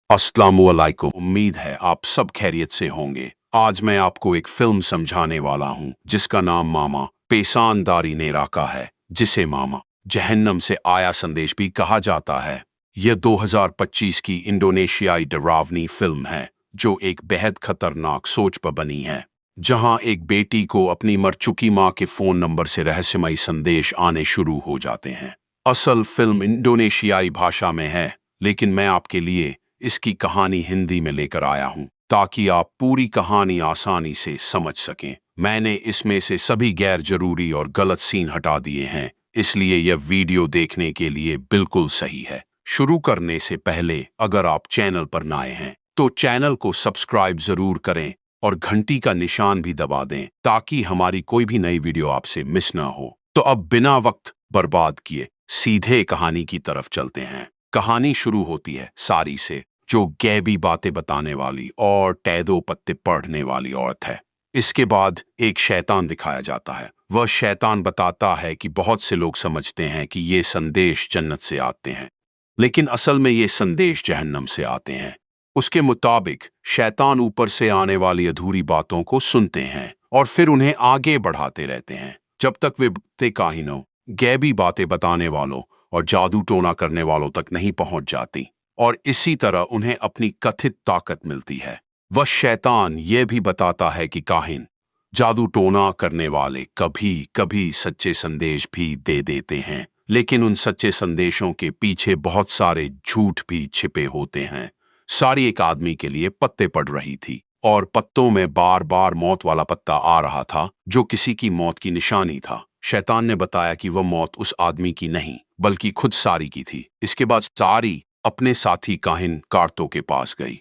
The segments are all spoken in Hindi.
अस्सलामुअलैकुम। उम्मीद है आप सब खैरियत से होंगे। आज मैं आपको एक फिल्म समझाने वाला हूँ जिसका नाम मामा पेशानदारी ने रखा है, जिसे मामा जहन्नम से आया संदेश भी कहा जाता है। यह 2025 की इंडोनेशियाई डरावनी फिल्म है जो एक बेहद खतरनाक सोच पर बनी है, जहां एक बेटी को अपनी मर चुकी मां के फोन नंबर से रहस्यमयी संदेश आने शुरू हो जाते हैं। असल फिल्म इंडोनेशियाई भाषा में है, लेकिन मैं आपके लिए इसकी कहानी हिंदी में लेकर आया हूं ताकि आप पूरी कहानी आसानी से समझ सकें। मैंने इसमें से सभी गैर जरूरी और गलत सीन हटा दिए हैं, इसलिए यह वीडियो देखने के लिए बिल्कुल सही है। शुरू करने से पहले अगर आप चैनल पर नए हैं तो चैनल को सब्सक्राइब जरूर करें और घंटी का निशान भी दबा दें ताकि हमारी कोई भी नई वीडियो आपसे मिस ना हो। तो अब बिना वक्त बर्बाद किए सीधे कहानी की तरफ चलते हैं। कहानी शुरू होती है सारी से, जो गैबी बातें बताने वाली और टैदो पत्ते पढ़ने वाली औरत है। इसके बाद एक शैतान दिखाया जाता है। वह शैतान बताता है कि बहुत से लोग समझते हैं कि ये संदेश जन्नत से आते हैं, लेकिन असल में ये संदेश जहन्नम से आते हैं। उसके मुताबिक शैतान ऊपर से आने वाली अधूरी बातों को सुनते हैं और फिर उन्हें आगे बढ़ाते रहते हैं जब तक वे बत्ते काहिनों, गैबी बातें बताने वालों और जादू टोना करने वालों तक नहीं पहुंच जाती, और इसी तरह उन्हें अपनी कथित ताकत मिलती है। वह शैतान यह भी बताता है कि काहिन, जादू टोना करने वाले कभी कभी सच्चे संदेश भी दे देते हैं, लेकिन उन सच्चे संदेशों के पीछे बहुत सारे झूठ भी छिपे होते हैं। सारी एक आदमी के लिए पत्ते पड़ रही थी और पत्तों में बार बार मौत वाला पत्ता आ रहा था जो किसी की मौत की निशानी था। शैतान ने बताया कि वह मौत उस आदमी की नहीं बल्कि खुद सारी की थी। इसके बाद सारी अपने साथी काहिन कार्तो के पास गई,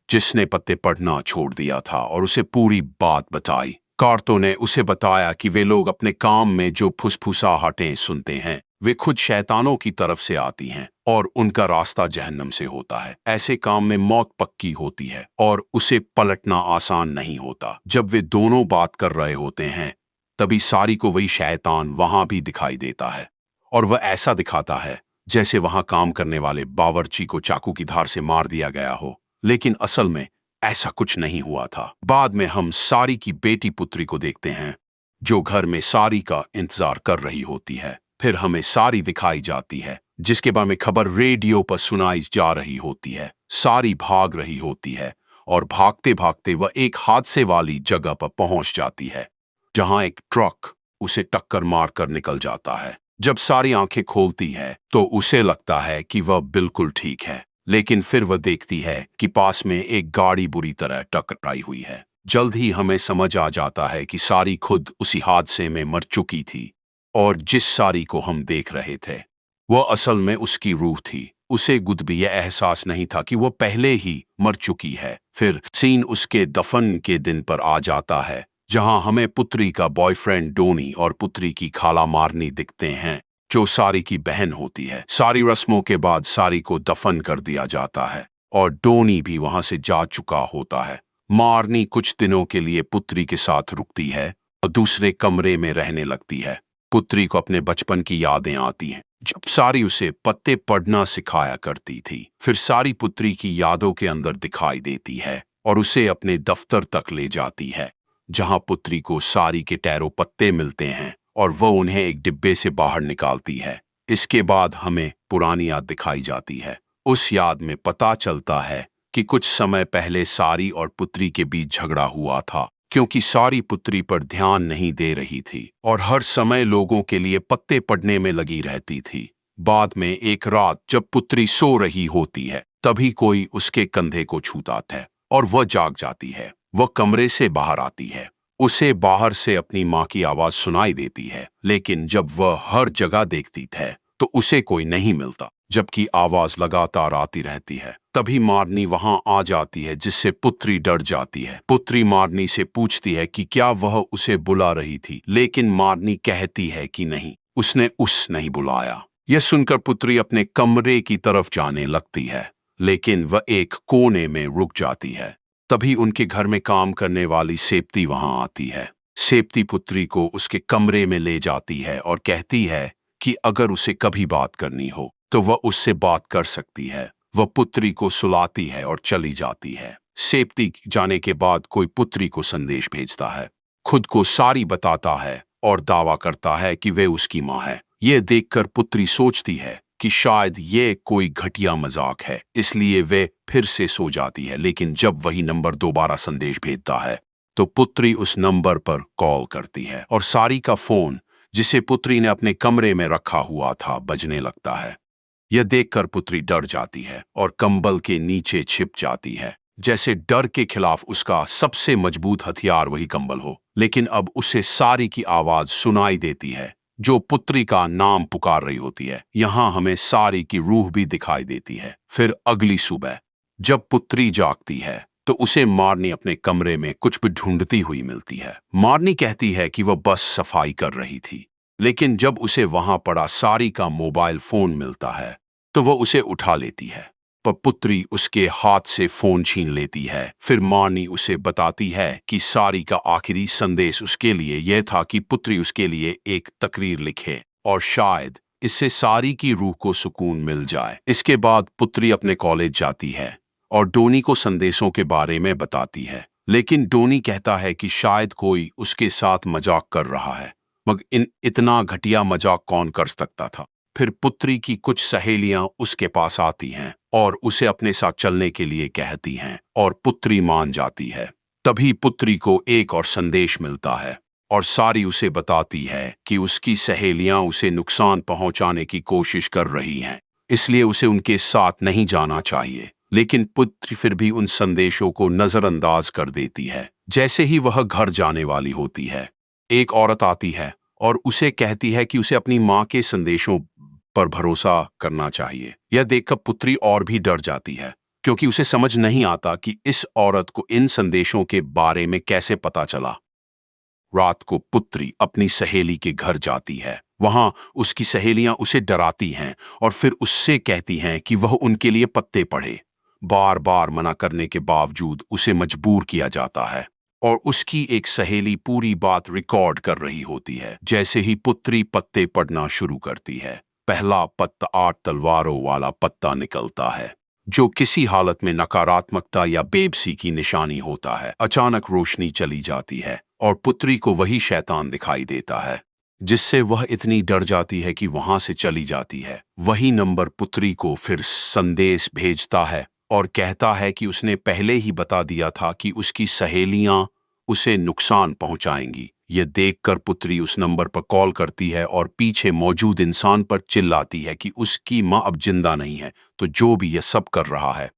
जिसने पत्ते पढ़ना छोड़ दिया था, और उसे पूरी बात बताई। कार्तो ने उसे बताया कि वे लोग अपने काम में जो फुसफुसाहटें सुनते हैं वे खुद शैतानों की तरफ से आती हैं और उनका रास्ता जहन्नम से होता है। ऐसे काम में मौत पक्की होती है और उसे पलटना आसान नहीं होता। जब वे दोनों बात कर रहे होते हैं तभी सारी को वही शैतान वहां भी दिखाई देता है, और वह ऐसा दिखाता है जैसे वहां काम करने वाले बावर्ची को चाकू की धार से मार दिया गया हो, लेकिन असल में ऐसा कुछ नहीं हुआ था। बाद में हम सारी की बेटी पुत्री को देखते हैं जो घर में सारी का इंतजार कर रही होती है। फिर हमें सारी दिखाई जाती है जिसके बारे में खबर रेडियो पर सुनाई जा रही होती है। सारी भाग रही होती है और भागते भागते वह एक हादसे वाली जगह पर पहुंच जाती है जहां एक ट्रक उसे टक्कर मारकर निकल जाता है। जब सारी आंखें खोलती है तो उसे लगता है कि वह बिल्कुल ठीक है, लेकिन फिर वह देखती है कि पास में एक गाड़ी बुरी तरह टकराई हुई है। जल्द ही हमें समझ आ जाता है कि सारी खुद उसी हादसे में मर चुकी थी, और जिस सारी को हम देख रहे थे वह असल में उसकी रूह थी। उसे खुद भी यह एहसास नहीं था कि वह पहले ही मर चुकी है। फिर सीन उसके दफन के दिन पर आ जाता है, जहां हमें पुत्री का बॉयफ्रेंड डोनी और पुत्री की खाला मारनी दिखते हैं जो सारी की बहन होती है। सारी रस्मों के बाद सारी को दफन कर दिया जाता है और डोनी भी वहां से जा चुका होता है। मारनी कुछ दिनों के लिए पुत्री के साथ रुकती है और दूसरे कमरे में रहने लगती है। पुत्री को अपने बचपन की यादें आती हैं जब सारी उसे पत्ते पढ़ना सिखाया करती थी। फिर सारी पुत्री की यादों के अंदर दिखाई देती है और उसे अपने दफ्तर तक ले जाती है, जहां पुत्री को सारी के टैरो पत्ते मिलते हैं और वह उन्हें एक डिब्बे से बाहर निकालती है। इसके बाद हमें पुरानी याद दिखाई जाती है। उस याद में पता चलता है कि कुछ समय पहले सारी और पुत्री के बीच झगड़ा हुआ था, क्योंकि सारी पुत्री पर ध्यान नहीं दे रही थी और हर समय लोगों के लिए पत्ते पढ़ने में लगी रहती थी। बाद में एक रात जब पुत्री सो रही होती है तभी कोई उसके कंधे को छूता है और वह जाग जाती है। वह कमरे से बाहर आती है। उसे बाहर से अपनी माँ की आवाज सुनाई देती है, लेकिन जब वह हर जगह देखती है तो उसे कोई नहीं मिलता, जबकि आवाज लगातार आती रहती है। तभी मारनी वहां आ जाती है, जिससे पुत्री डर जाती है। पुत्री मारनी से पूछती है कि क्या वह उसे बुला रही थी, लेकिन मारनी कहती है कि नहीं, उसने नहीं बुलाया। यह सुनकर पुत्री अपने कमरे की तरफ जाने लगती है, लेकिन वह एक कोने में रुक जाती है। तभी उनके घर में काम करने वाली सेप्ती वहां आती है। सेप्ती पुत्री को उसके कमरे में ले जाती है और कहती है कि अगर उसे कभी बात करनी हो तो वह उससे बात कर सकती है। वह पुत्री को सुलाती है और चली जाती है। सेप्ती जाने के बाद कोई पुत्री को संदेश भेजता है, खुद को सारी बताता है और दावा करता है कि वे उसकी माँ है। यह देखकर पुत्री सोचती है कि शायद ये कोई घटिया मजाक है, इसलिए वे फिर से सो जाती है। लेकिन जब वही नंबर दोबारा संदेश भेजता है तो पुत्री उस नंबर पर कॉल करती है और सारी का फोन, जिसे पुत्री ने अपने कमरे में रखा हुआ था, बजने लगता है। यह देखकर पुत्री डर जाती है और कंबल के नीचे छिप जाती है, जैसे डर के खिलाफ उसका सबसे मजबूत हथियार वही कंबल हो। लेकिन अब उसे सारी की आवाज सुनाई देती है जो पुत्री का नाम पुकार रही होती है। यहाँ हमें सारी की रूह भी दिखाई देती है। फिर अगली सुबह जब पुत्री जागती है तो उसे मारनी अपने कमरे में कुछ भी ढूंढती हुई मिलती है। मारनी कहती है कि वह बस सफाई कर रही थी, लेकिन जब उसे वहां पड़ा सारी का मोबाइल फोन मिलता है तो वह उसे उठा लेती है, पर पुत्री उसके हाथ से फोन छीन लेती है। फिर मारनी उसे बताती है कि सारी का आखिरी संदेश उसके लिए यह था कि पुत्री उसके लिए एक तकरीर लिखे और शायद इससे सारी की रूह को सुकून मिल जाए। इसके बाद पुत्री अपने कॉलेज जाती है और डोनी को संदेशों के बारे में बताती है, लेकिन डोनी कहता है कि शायद कोई उसके साथ मजाक कर रहा है, मगर इतना घटिया मजाक कौन कर सकता था। फिर पुत्री की कुछ सहेलियां उसके पास आती हैं और उसे अपने साथ चलने के लिए कहती हैं और पुत्री मान जाती है। तभी पुत्री को एक और संदेश मिलता है और सारी उसे बताती है कि उसकी सहेलियां उसे नुकसान पहुंचाने की कोशिश कर रही हैं, इसलिए उसे उनके साथ नहीं जाना चाहिए। लेकिन पुत्री फिर भी उन संदेशों को नजरअंदाज कर देती है। जैसे ही वह घर जाने वाली होती है, एक औरत आती है और उसे कहती है कि उसे अपनी माँ के संदेशों पर भरोसा करना चाहिए। यह देखकर पुत्री और भी डर जाती है, क्योंकि उसे समझ नहीं आता कि इस औरत को इन संदेशों के बारे में कैसे पता चला। रात को पुत्री अपनी सहेली के घर जाती है। वहां उसकी सहेलियां उसे डराती हैं और फिर उससे कहती हैं कि वह उनके लिए पत्ते पढ़े। बार बार मना करने के बावजूद उसे मजबूर किया जाता है और उसकी एक सहेली पूरी बात रिकॉर्ड कर रही होती है। जैसे ही पुत्री पत्ते पढ़ना शुरू करती है, पहला पत्ता 8 तलवारों वाला पत्ता निकलता है, जो किसी हालत में नकारात्मकता या बेबसी की निशानी होता है। अचानक रोशनी चली जाती है और पुत्री को वही शैतान दिखाई देता है, जिससे वह इतनी डर जाती है कि वहां से चली जाती है। वही नंबर पुत्री को फिर संदेश भेजता है और कहता है कि उसने पहले ही बता दिया था कि उसकी सहेलियां उसे नुकसान पहुंचाएंगी। यह देखकर पुत्री उस नंबर पर कॉल करती है और पीछे मौजूद इंसान पर चिल्लाती है कि उसकी मां अब जिंदा नहीं है, तो जो भी यह सब कर रहा है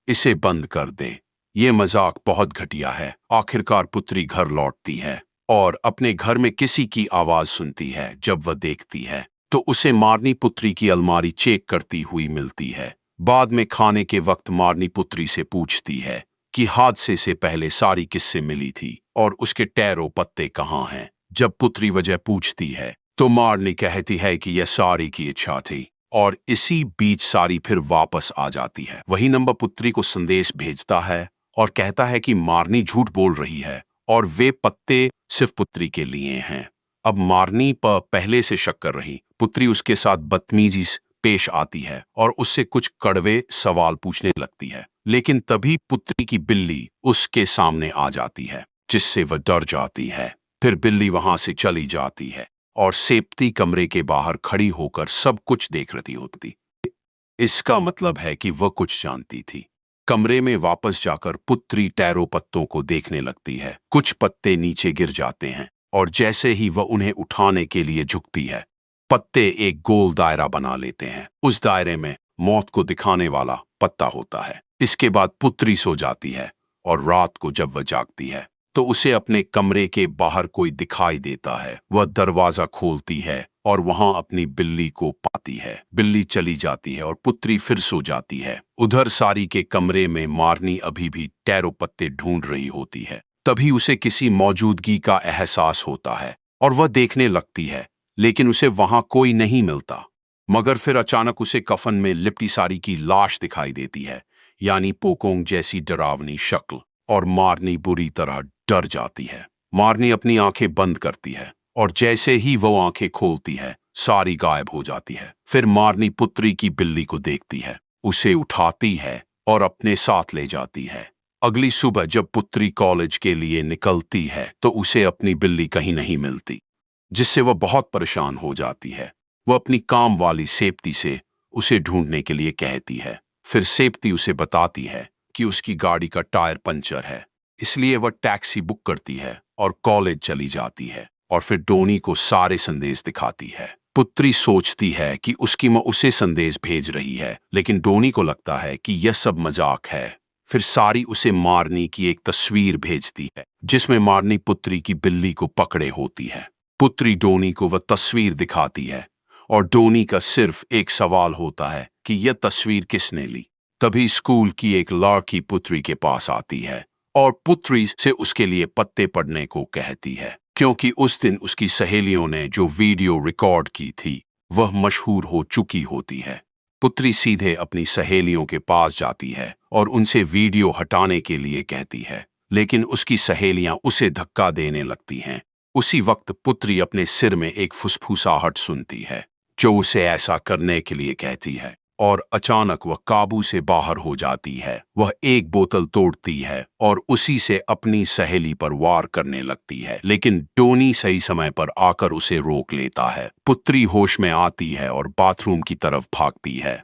इसे बंद कर दे। ये मजाक बहुत घटिया है। आखिरकार पुत्री घर लौटती है और अपने घर में किसी की आवाज सुनती है। जब वह देखती है तो उसे मारनी पुत्री की अलमारी चेक करती हुई मिलती है। बाद में खाने के वक्त मारनी पुत्री से पूछती है कि हादसे से पहले सारी किससे मिली थी और उसके टैरो पत्ते कहाँ हैं। जब पुत्री वजह पूछती है तो मारनी कहती है कि यह सारी की इच्छा थी और इसी बीच सारी फिर वापस आ जाती है। वही नंबर पुत्री को संदेश भेजता है और कहता है कि मारनी झूठ बोल रही है और वे पत्ते सिर्फ पुत्री के लिए हैं। अब मारनी पर पहले से शक कर रही पुत्री उसके साथ बदतमीजी पेश आती है और उससे कुछ कड़वे सवाल पूछने लगती है, लेकिन तभी पुत्री की बिल्ली उसके सामने आ जाती है, जिससे वह डर जाती है। फिर बिल्ली वहां से चली जाती है और सेप्ती कमरे के बाहर खड़ी होकर सब कुछ देख रही होती। इसका मतलब है कि वह कुछ जानती थी। कमरे में वापस जाकर पुत्री टैरो पत्तों को देखने लगती है। कुछ पत्ते नीचे गिर जाते हैं और जैसे ही वह उन्हें उठाने के लिए झुकती है, पत्ते एक गोल दायरा बना लेते हैं। उस दायरे में मौत को दिखाने वाला पत्ता होता है। इसके बाद पुत्री सो जाती है और रात को जब वह जागती है तो उसे अपने कमरे के बाहर कोई दिखाई देता है। वह दरवाजा खोलती है और वहां अपनी बिल्ली को पाती है। बिल्ली चली जाती है और पुत्री फिर सो जाती है। उधर सारी के कमरे में मारनी अभी भी टैरो पत्ते ढूंढ रही होती है। तभी उसे किसी मौजूदगी का एहसास होता है और वह देखने लगती है, लेकिन उसे वहां कोई नहीं मिलता। मगर फिर अचानक उसे कफन में लिपटी सारी की लाश दिखाई देती है, यानी पोकोंग जैसी डरावनी शक्ल, और मारनी बुरी तरह डर जाती है। मारनी अपनी आंखें बंद करती है और जैसे ही वो आंखें खोलती है सारी गायब हो जाती है। फिर मारनी पुत्री की बिल्ली को देखती है उसे उठाती है और अपने साथ ले जाती है। अगली सुबह जब पुत्री कॉलेज के लिए निकलती है तो उसे अपनी बिल्ली कहीं नहीं मिलती, जिससे वह बहुत परेशान हो जाती है। वह अपनी काम वाली सेप्ती से उसे ढूंढने के लिए कहती है। फिर सेप्ती उसे बताती है कि उसकी गाड़ी का टायर पंचर है, इसलिए वह टैक्सी बुक करती है और कॉलेज चली जाती है और फिर डोनी को सारे संदेश दिखाती है। पुत्री सोचती है कि उसकी माँ उसे संदेश भेज रही है, लेकिन डोनी को लगता है कि यह सब मजाक है। फिर सारी उसे मारनी की एक तस्वीर भेजती है, जिसमें मारनी पुत्री की बिल्ली को पकड़े होती है। पुत्री डोनी को वह तस्वीर दिखाती है और डोनी का सिर्फ एक सवाल होता है कि यह तस्वीर किसने ली। तभी स्कूल की एक लड़की पुत्री के पास आती है और पुत्री से उसके लिए पत्ते पढ़ने को कहती है, क्योंकि उस दिन उसकी सहेलियों ने जो वीडियो रिकॉर्ड की थी वह मशहूर हो चुकी होती है। पुत्री सीधे अपनी सहेलियों के पास जाती है और उनसे वीडियो हटाने के लिए कहती है, लेकिन उसकी सहेलियां उसे धक्का देने लगती हैं। उसी वक्त पुत्री अपने सिर में एक फुसफुसाहट सुनती है जो उसे ऐसा करने के लिए कहती है, और अचानक वह काबू से बाहर हो जाती है। वह एक बोतल तोड़ती है और उसी से अपनी सहेली पर वार करने लगती है, लेकिन डोनी सही समय पर आकर उसे रोक लेता है। पुत्री होश में आती है और बाथरूम की तरफ भागती है,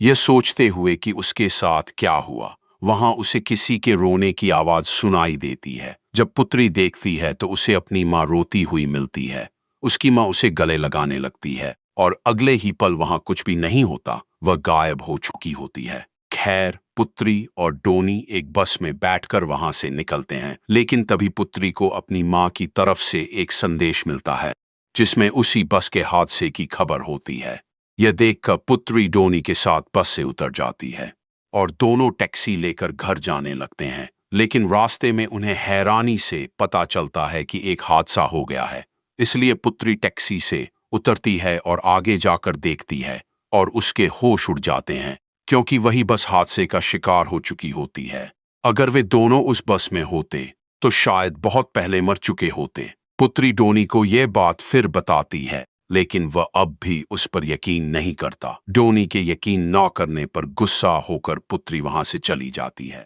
यह सोचते हुए कि उसके साथ क्या हुआ। वहां उसे किसी के रोने की आवाज सुनाई देती है। जब पुत्री देखती है तो उसे अपनी माँ रोती हुई मिलती है। उसकी माँ उसे गले लगाने लगती है और अगले ही पल वहां कुछ भी नहीं होता, वह गायब हो चुकी होती है। खैर, पुत्री और डोनी एक बस में बैठकर वहां से निकलते हैं, लेकिन तभी पुत्री को अपनी माँ की तरफ से एक संदेश मिलता है, जिसमें उसी बस के हादसे की खबर होती है। यह देखकर पुत्री डोनी के साथ बस से उतर जाती है और दोनों टैक्सी लेकर घर जाने लगते हैं। लेकिन रास्ते में उन्हें हैरानी से पता चलता है कि एक हादसा हो गया है। इसलिए पुत्री टैक्सी से उतरती है और आगे जाकर देखती है और उसके होश उड़ जाते हैं, क्योंकि वही बस हादसे का शिकार हो चुकी होती है। अगर वे दोनों उस बस में होते तो शायद बहुत पहले मर चुके होते। पुत्री डोनी को यह बात फिर बताती है, लेकिन वह अब भी उस पर यकीन नहीं करता। डोनी के यकीन न करने पर गुस्सा होकर पुत्री वहां से चली जाती है।